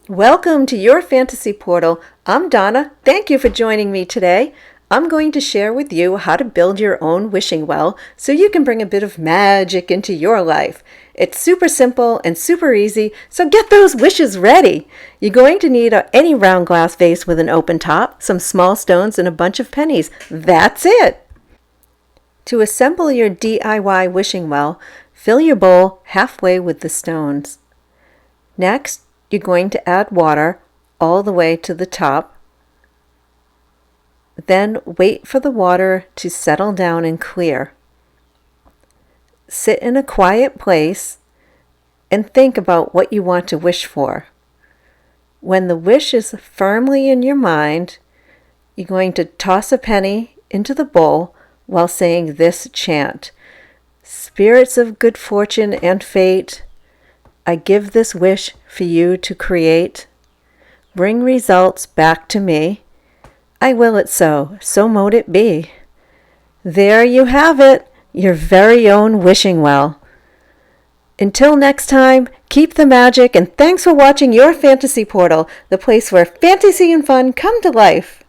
Welcome to your fantasy portal. I'm Donna. Thank you for joining me today. I'm going to share with you how to build your own wishing well so you can bring a bit of magic into your life. It's super simple and super easy, so get those wishes ready. You're going to need any round glass vase with an open top, some small stones, and a bunch of pennies. That's it. To assemble your DIY wishing well, fill your bowl halfway with the stones. Next, you're going to add water all the way to the top. Then wait for the water to settle down and clear. Sit in a quiet place and think about what you want to wish for. When the wish is firmly in your mind, you're going to toss a penny into the bowl while saying this chant: Spirits of good fortune and fate, I give this wish for you to create. Bring results back to me. I will it so, so mote it be. There you have it, your very own wishing well. Until next time, keep the magic, and thanks for watching your Fantasy Portal, the place where fantasy and fun come to life.